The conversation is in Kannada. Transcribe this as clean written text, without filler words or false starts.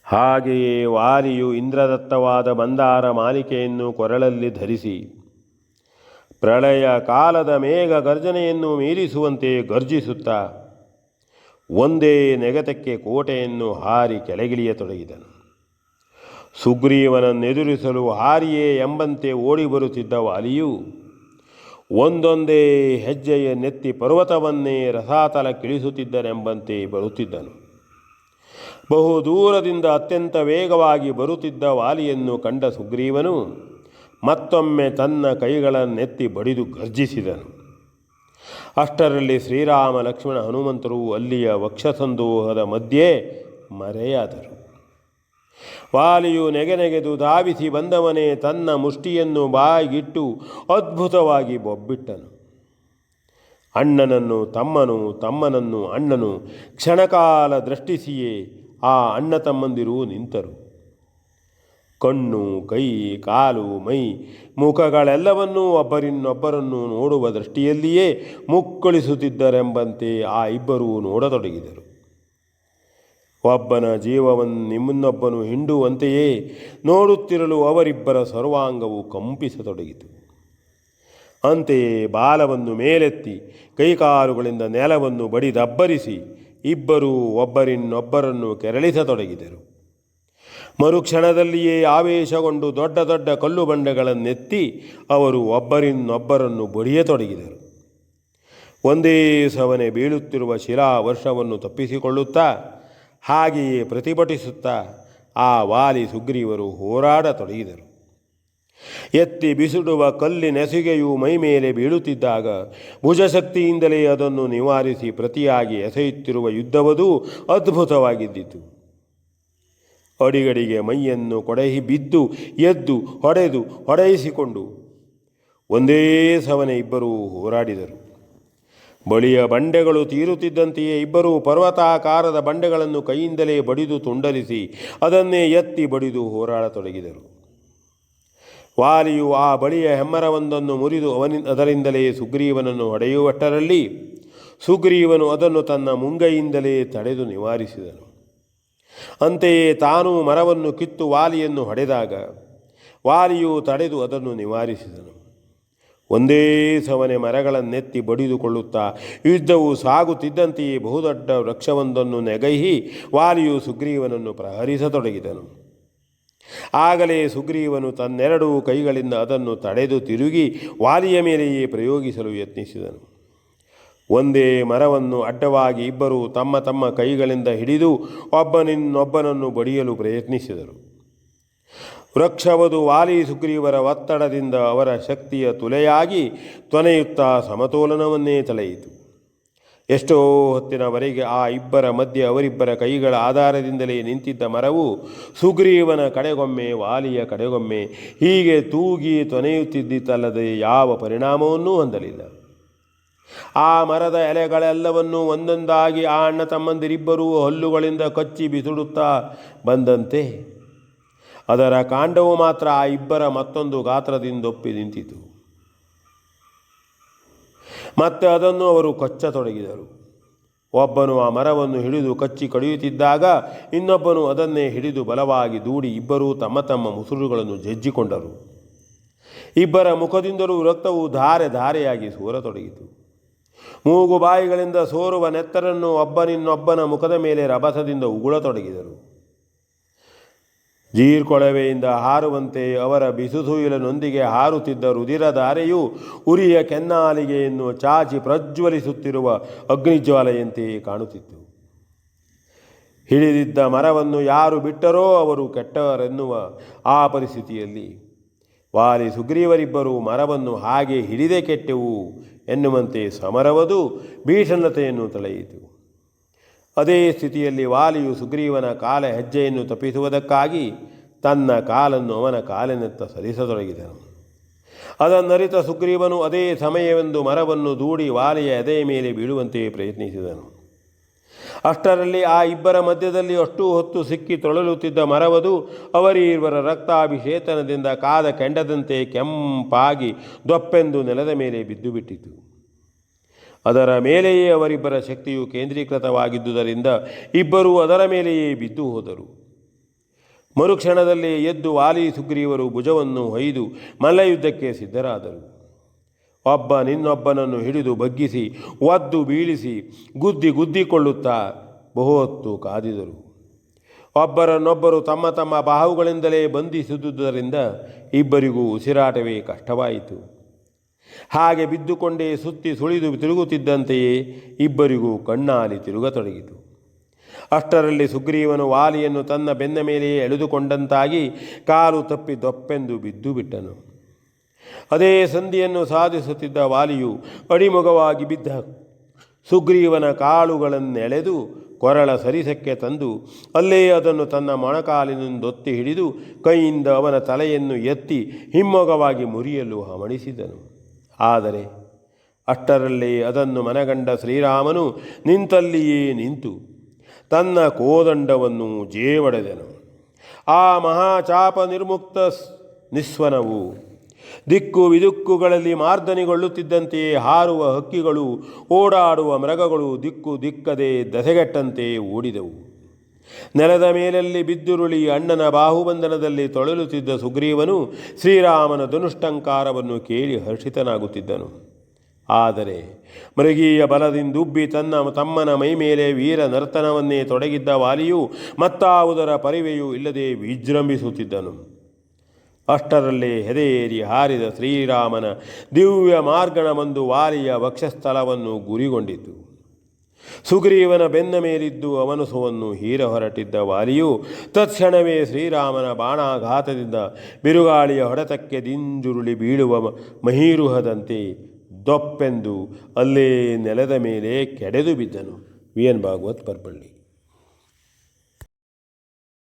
ಹಾಗೆಯೇ ವಾಲಿಯು ಇಂದ್ರದತ್ತವಾದ ಮಂದಾರ ಮಾಲಿಕೆಯನ್ನು ಕೊರಳಲ್ಲಿ ಧರಿಸಿ ಪ್ರಳಯ ಕಾಲದ ಮೇಘ ಗರ್ಜನೆಯನ್ನು ಮೀರಿಸುವಂತೆ ಗರ್ಜಿಸುತ್ತಾ ಒಂದೇ ನೆಗೆತಕ್ಕೆ ಕೋಟೆಯನ್ನು ಹಾರಿ ಕೆಳಗಿಳಿಯತೊಡಗಿದನು. ಸುಗ್ರೀವನನ್ನೆದುರಿಸಲು ಹಾರಿಯೇ ಎಂಬಂತೆ ಓಡಿ ಬರುತ್ತಿದ್ದ ವಾಲಿಯು ಒಂದೊಂದೇ ಹೆಜ್ಜೆಯನ್ನೆತ್ತಿ ಪರ್ವತವನ್ನೇ ರಸಾತಲಕ್ಕಿಳಿಸುತ್ತಿದ್ದನೆಂಬಂತೆ ಬರುತ್ತಿದ್ದನು. ಬಹುದೂರದಿಂದ ಅತ್ಯಂತ ವೇಗವಾಗಿ ಬರುತ್ತಿದ್ದ ವಾಲಿಯನ್ನು ಕಂಡ ಸುಗ್ರೀವನು ಮತ್ತೊಮ್ಮೆ ತನ್ನ ಕೈಗಳನ್ನೆತ್ತಿ ಬಡಿದು ಗರ್ಜಿಸಿದನು. ಅಷ್ಟರಲ್ಲಿ ಶ್ರೀರಾಮ ಲಕ್ಷ್ಮಣ ಹನುಮಂತರು ಅಲ್ಲಿಯ ವಕ್ಷಸಂದೋಹದ ಮಧ್ಯೆ ಮರೆಯಾದರು. ವಾಲಿಯು ನೆಗೆನೆಗೆದು ಧಾವಿಸಿ ಬಂದವನೇ ತನ್ನ ಮುಷ್ಟಿಯನ್ನು ಬಾಯಿಗಿಟ್ಟು ಅದ್ಭುತವಾಗಿ ಬೊಬ್ಬಿಟ್ಟನು. ಅಣ್ಣನನ್ನು ತಮ್ಮನು, ತಮ್ಮನನ್ನು ಅಣ್ಣನು ಕ್ಷಣಕಾಲ ದೃಷ್ಟಿಸಿಯೇ ಆ ಅಣ್ಣ ತಮ್ಮಂದಿರು ನಿಂತರು. ಕಣ್ಣು, ಕೈ, ಕಾಲು, ಮೈ, ಮುಖಗಳೆಲ್ಲವನ್ನೂ ಒಬ್ಬರನ್ನೊಬ್ಬರನ್ನು ನೋಡುವ ದೃಷ್ಟಿಯಲ್ಲಿಯೇ ಮುಕ್ಕಳಿಸುತ್ತಿದ್ದರೆಂಬಂತೆ ಆ ಇಬ್ಬರೂ ನೋಡತೊಡಗಿದರು. ಒಬ್ಬನ ಜೀವವನ್ನು ಇನ್ನೊಬ್ಬನು ಹಿಂಡುವಂತೆಯೇ ನೋಡುತ್ತಿರಲು ಅವರಿಬ್ಬರ ಸರ್ವಾಂಗವು ಕಂಪಿಸತೊಡಗಿತು. ಅಂತೆಯೇ ಬಾಲವನ್ನು ಮೇಲೆತ್ತಿ ಕೈಕಾಲುಗಳಿಂದ ನೆಲವನ್ನು ಬಡಿದಬ್ಬರಿಸಿ ಇಬ್ಬರೂ ಒಬ್ಬರನ್ನೊಬ್ಬರನ್ನು ಕೆರಳಿಸತೊಡಗಿದರು. ಮರುಕ್ಷಣದಲ್ಲಿಯೇ ಆವೇಶಗೊಂಡು ದೊಡ್ಡ ದೊಡ್ಡ ಕಲ್ಲು ಬಂಡೆಗಳನ್ನೆತ್ತಿ ಅವರು ಒಬ್ಬರನ್ನೊಬ್ಬರನ್ನು ಬಡಿಯತೊಡಗಿದರು. ಒಂದೇ ಸವನೆ ಬೀಳುತ್ತಿರುವ ಶಿಲಾವರ್ಷವನ್ನು ತಪ್ಪಿಸಿಕೊಳ್ಳುತ್ತಾ ಹಾಗೆಯೇ ಪ್ರತಿಭಟಿಸುತ್ತಾ ಆ ವಾಲಿ ಸುಗ್ರೀವರು ಹೋರಾಡತೊಡಗಿದರು. ಎತ್ತಿ ಬಿಸಿಡುವ ಕಲ್ಲಿನೆಸುಗೆಯು ಮೈಮೇಲೆ ಬೀಳುತ್ತಿದ್ದಾಗ ಭುಜಶಕ್ತಿಯಿಂದಲೇ ಅದನ್ನು ನಿವಾರಿಸಿ ಪ್ರತಿಯಾಗಿ ಎಸೆಯುತ್ತಿರುವ ಯುದ್ಧವದೂ ಅದ್ಭುತವಾಗಿದ್ದಿತು. ಅಡಿಗಡಿಗೆ ಮೈಯನ್ನು ಕೊಡಹಿ ಬಿದ್ದು ಎದ್ದು ಹೊಡೆಯಿಸಿಕೊಂಡು ಒಂದೇ ಸವನೆ ಇಬ್ಬರೂ ಹೋರಾಡಿದರು. ಬಳಿಯ ಬಂಡೆಗಳು ತೀರುತ್ತಿದ್ದಂತೆಯೇ ಇಬ್ಬರೂ ಪರ್ವತಾಕಾರದ ಬಂಡೆಗಳನ್ನು ಕೈಯಿಂದಲೇ ಬಡಿದು ತುಂಡರಿಸಿ ಅದನ್ನೇ ಎತ್ತಿ ಬಡಿದು ಹೋರಾಡತೊಡಗಿದರು. ವಾಲಿಯು ಆ ಬಳಿಯ ಹೆಮ್ಮರವೊಂದನ್ನು ಮುರಿದು ಅದರಿಂದಲೇ ಸುಗ್ರೀವನನ್ನು ಹೊಡೆಯುವಷ್ಟರಲ್ಲಿ ಸುಗ್ರೀವನು ಅದನ್ನು ತನ್ನ ಮುಂಗೈಯಿಂದಲೇ ತಡೆದು ನಿವಾರಿಸಿದನು. ಅಂತೆಯೇ ತಾನೂ ಮರವನ್ನು ಕಿತ್ತು ವಾಲಿಯನ್ನು ಹೊಡೆದಾಗ ವಾಲಿಯು ತಡೆದು ಅದನ್ನು ನಿವಾರಿಸಿದನು. ಒಂದೇ ಸವನೆ ಮರಗಳನ್ನೆತ್ತಿ ಬಡಿದುಕೊಳ್ಳುತ್ತಾ ಯುದ್ಧವು ಸಾಗುತ್ತಿದ್ದಂತೆಯೇ ಬಹುದೊಡ್ಡ ವೃಕ್ಷವೊಂದನ್ನು ನೆಗಹಿ ವಾಲಿಯು ಸುಗ್ರೀವನನ್ನು ಪ್ರಹರಿಸತೊಡಗಿದನು. ಆಗಲೇ ಸುಗ್ರೀವನು ತನ್ನೆರಡೂ ಕೈಗಳಿಂದ ಅದನ್ನು ತಡೆದು ತಿರುಗಿ ವಾಲಿಯ ಮೇಲೆಯೇ ಪ್ರಯೋಗಿಸಲು ಯತ್ನಿಸಿದನು. ಒಂದೇ ಮರವನ್ನು ಅಡ್ಡವಾಗಿ ಇಬ್ಬರು ತಮ್ಮ ತಮ್ಮ ಕೈಗಳಿಂದ ಹಿಡಿದು ಒಬ್ಬನನ್ನು ಬಡಿಯಲು ಪ್ರಯತ್ನಿಸಿದರು. ವೃಕ್ಷವದು ವಾಲಿ ಸುಗ್ರೀವರ ಒತ್ತಡದಿಂದ ಅವರ ಶಕ್ತಿಯ ತುಲೆಯಾಗಿ ತೊನೆಯುತ್ತಾ ಸಮತೋಲನವನ್ನೇ ತಳೆಯಿತು. ಎಷ್ಟೋ ಹೊತ್ತಿನವರೆಗೆ ಆ ಇಬ್ಬರ ಮಧ್ಯೆ ಅವರಿಬ್ಬರ ಕೈಗಳ ಆಧಾರದಿಂದಲೇ ನಿಂತಿದ್ದ ಮರವು ಸುಗ್ರೀವನ ಕಡೆಗೊಮ್ಮೆ ವಾಲಿಯ ಕಡೆಗೊಮ್ಮೆ ಹೀಗೆ ತೂಗಿ ತೊನೆಯುತ್ತಿದ್ದಿತಲ್ಲದೆ ಯಾವ ಪರಿಣಾಮವನ್ನೂ ಹೊಂದಲಿಲ್ಲ. ಆ ಮರದ ಎಲೆಗಳೆಲ್ಲವನ್ನೂ ಒಂದೊಂದಾಗಿ ಆ ಅಣ್ಣ ತಮ್ಮಂದಿರಿಬ್ಬರೂ ಹಲ್ಲುಗಳಿಂದ ಕಚ್ಚಿ ಬಿಸಿಡುತ್ತಾ ಬಂದಂತೆ ಅದರ ಕಾಂಡವು ಮಾತ್ರ ಆ ಇಬ್ಬರ ಮತ್ತೊಂದು ಗಾತ್ರದಿಂದೊಪ್ಪಿ ನಿಂತಿತು. ಮತ್ತೆ ಅದನ್ನು ಅವರು ಕಚ್ಚತೊಡಗಿದರು. ಒಬ್ಬನು ಆ ಮರವನ್ನು ಹಿಡಿದು ಕಚ್ಚಿ ಕಡಿಯುತ್ತಿದ್ದಾಗ ಇನ್ನೊಬ್ಬನು ಅದನ್ನೇ ಹಿಡಿದು ಬಲವಾಗಿ ದೂಡಿ ಇಬ್ಬರೂ ತಮ್ಮ ತಮ್ಮ ಮುಸುರುಗಳನ್ನು ಜಜ್ಜಿಕೊಂಡರು. ಇಬ್ಬರ ಮುಖದಿಂದಲೂ ರಕ್ತವು ಧಾರೆ ಧಾರೆಯಾಗಿ ಸೋರತೊಡಗಿತು. ಮೂಗು ಬಾಯಿಗಳಿಂದ ಸೋರುವ ನೆತ್ತರನ್ನು ಒಬ್ಬನಿನ್ನೊಬ್ಬನ ಮುಖದ ಮೇಲೆ ರಭಸದಿಂದ ಉಗುಳತೊಡಗಿದರು. ಜೀರ್ಕೊಳವೆಯಿಂದ ಹಾರುವಂತೆ ಅವರ ಬಿಸುಸುಯಿಲನೊಂದಿಗೆ ಹಾರುತ್ತಿದ್ದ ರುಧಿರಧಾರೆಯು ಉರಿಯ ಕೆನ್ನಾಲಿಗೆಯನ್ನು ಚಾಚಿ ಪ್ರಜ್ವಲಿಸುತ್ತಿರುವ ಅಗ್ನಿಜ್ವಾಲೆಯಂತೆಯೇ ಕಾಣುತ್ತಿತ್ತು. ಹಿಡಿದಿದ್ದ ಮರವನ್ನು ಯಾರು ಬಿಟ್ಟರೋ ಅವರು ಕೆಟ್ಟವರೆನ್ನುವ ಆ ಪರಿಸ್ಥಿತಿಯಲ್ಲಿ ವಾಲಿ ಸುಗ್ರೀವರಿಬ್ಬರೂ ಮರವನ್ನು ಹಾಗೆ ಹಿಡಿದೇ ಕೆಟ್ಟೆವು ಎನ್ನುವಂತೆ ಸಮರವದು ಭೀಷಣತೆಯನ್ನು ತಳೆಯಿತು. ಅದೇ ಸ್ಥಿತಿಯಲ್ಲಿ ವಾಲಿಯು ಸುಗ್ರೀವನ ಕಾಲ ಹೆಜ್ಜೆಯನ್ನು ತಪ್ಪಿಸುವುದಕ್ಕಾಗಿ ತನ್ನ ಕಾಲನ್ನು ಅವನ ಕಾಲಿನತ್ತ ಸರಿಸತೊಡಗಿದನು. ಅದನ್ನರಿತ ಸುಗ್ರೀವನು ಅದೇ ಸಮಯವೆಂದು ಮರವನ್ನು ದೂಡಿ ವಾಲಿಯ ಎದೆಯ ಮೇಲೆ ಬೀಳುವಂತೆ ಪ್ರಯತ್ನಿಸಿದನು. ಅಷ್ಟರಲ್ಲಿ ಆ ಇಬ್ಬರ ಮಧ್ಯದಲ್ಲಿ ಅಷ್ಟು ಹೊತ್ತು ಸಿಕ್ಕಿ ತೊಳಲುತ್ತಿದ್ದ ಮರವದು ಅವರಿಬ್ಬರ ರಕ್ತಾಭಿಷೇಚನದಿಂದ ಕಾದ ಕೆಂಡದಂತೆ ಕೆಂಪಾಗಿ ದೊಪ್ಪೆಂದು ನೆಲದ ಮೇಲೆ ಬಿದ್ದುಬಿಟ್ಟಿತು. ಅದರ ಮೇಲೆಯೇ ಅವರಿಬ್ಬರ ಶಕ್ತಿಯು ಕೇಂದ್ರೀಕೃತವಾಗಿದ್ದುದರಿಂದ ಇಬ್ಬರೂ ಅದರ ಮೇಲೆಯೇ ಬಿದ್ದು ಹೋದರು. ಮರುಕ್ಷಣದಲ್ಲಿ ಎದ್ದು ವಾಲಿ ಸುಗ್ರೀವರು ಭುಜವನ್ನು ಹೊಯ್ದು ಮಲ್ಲಯುದ್ಧಕ್ಕೆ ಸಿದ್ಧರಾದರು. ನಿನ್ನೊಬ್ಬನನ್ನು ಹಿಡಿದು ಬಗ್ಗಿಸಿ ಒದ್ದು ಬೀಳಿಸಿ ಗುದ್ದಿಕೊಳ್ಳುತ್ತಾ ಬಹುಹೊತ್ತು ಕಾದಿದರು. ಒಬ್ಬರನ್ನೊಬ್ಬರು ತಮ್ಮ ತಮ್ಮ ಬಾಹುಗಳಿಂದಲೇ ಬಂಧಿಸಿದುದರಿಂದ ಇಬ್ಬರಿಗೂ ಉಸಿರಾಟವೇ ಕಷ್ಟವಾಯಿತು. ಹಾಗೆ ಬಿದ್ದುಕೊಂಡೇ ಸುತ್ತಿ ಸುಳಿದು ತಿರುಗುತ್ತಿದ್ದಂತೆಯೇ ಇಬ್ಬರಿಗೂ ಕಣ್ಣಾಲಿ ತಿರುಗತೊಡಗಿತು. ಅಷ್ಟರಲ್ಲಿ ಸುಗ್ರೀವನು ವಾಲಿಯನ್ನು ತನ್ನ ಬೆನ್ನ ಮೇಲೆಯೇ ಎಳೆದುಕೊಂಡಂತಾಗಿ ಕಾಲು ತಪ್ಪಿ ದೊಪ್ಪೆಂದು ಬಿದ್ದು ಬಿಟ್ಟನು. ಅದೇ ಸಂಧಿಯನ್ನು ಸಾಧಿಸುತ್ತಿದ್ದ ವಾಲಿಯು ಅಡಿಮುಗವಾಗಿ ಬಿದ್ದ ಸುಗ್ರೀವನ ಕಾಲುಗಳನ್ನೆಳೆದು ಕೊರಳ ಸರಿಸಕ್ಕೆ ತಂದು ಅಲ್ಲೇ ಅದನ್ನು ತನ್ನ ಮೊಣಕಾಲಿನಿಂದೊತ್ತಿ ಹಿಡಿದು ಕೈಯಿಂದ ಅವನ ತಲೆಯನ್ನು ಎತ್ತಿ ಹಿಮ್ಮೊಗವಾಗಿ ಮುರಿಯಲು ಹವಣಿಸಿದನು. ಆದರೆ ಅಷ್ಟರಲ್ಲೇ ಅದನ್ನು ಮನಗಂಡ ಶ್ರೀರಾಮನು ನಿಂತಲ್ಲಿಯೇ ನಿಂತು ತನ್ನ ಕೋದಂಡವನ್ನು ಜೇವಡೆದನು. ಆ ಮಹಾಚಾಪ ನಿರ್ಮುಕ್ತ ನಿಸ್ವನವು ದಿಕ್ಕು ವಿದುಕ್ಕುಗಳಲ್ಲಿ ಮಾರ್ದನಿಗೊಳ್ಳುತ್ತಿದ್ದಂತೆಯೇ ಹಾರುವ ಹಕ್ಕಿಗಳು, ಓಡಾಡುವ ಮೃಗಗಳು ದಿಕ್ಕದೆ ದಸೆಗೆಟ್ಟಂತೆ ಓಡಿದವು. ನೆಲದ ಮೇಲಲ್ಲಿ ಬಿದ್ದುರುಳಿ ಅಣ್ಣನ ಬಾಹುಬಂಧನದಲ್ಲಿ ತೊಳಲುತ್ತಿದ್ದ ಸುಗ್ರೀವನು ಶ್ರೀರಾಮನ ಧನುಷ್ಟಂಕಾರವನ್ನು ಕೇಳಿ ಹರ್ಷಿತನಾಗುತ್ತಿದ್ದನು. ಆದರೆ ಮೃಗೀಯ ಬಲದಿಂದುಬ್ಬಿ ತಮ್ಮನ ಮೈಮೇಲೆ ವೀರ ನರ್ತನವನ್ನೇ ತೊಡಗಿದ್ದ ವಾಲಿಯು ಮತ್ತಾವುದರ ಪರಿವೆಯೂ ಇಲ್ಲದೆ ವಿಜೃಂಭಿಸುತ್ತಿದ್ದನು. ಅಷ್ಟರಲ್ಲೇ ಹೆದೆಯೇರಿ ಹಾರಿದ ಶ್ರೀರಾಮನ ದಿವ್ಯ ಮಾರ್ಗಣವೊಂದು ವಾಲಿಯ ವಕ್ಷಸ್ಥಲವನ್ನು ಗುರಿಗೊಂಡಿತು. ಸುಗ್ರೀವನ ಬೆನ್ನ ಮೇಲಿದ್ದು ಅವನಸುವನ್ನು ಹೀರ ಹೊರಟಿದ್ದ ವಾಲಿಯು ತತ್ಕ್ಷಣವೇ ಶ್ರೀರಾಮನ ಬಾಣಾಘಾತದಿಂದ ಬಿರುಗಾಳಿಯ ಹೊಡೆತಕ್ಕೆ ದಿಂಜುರುಳಿ ಬೀಳುವ ಮಹೀರುಹದಂತೆ ದೊಪ್ಪೆಂದು ಅಲ್ಲೇ ನೆಲದ ಮೇಲೆ ಕೆಡೆದು ಬಿದ್ದನು. V N Bhagwat ಪರ್ಪಳ್ಳಿ.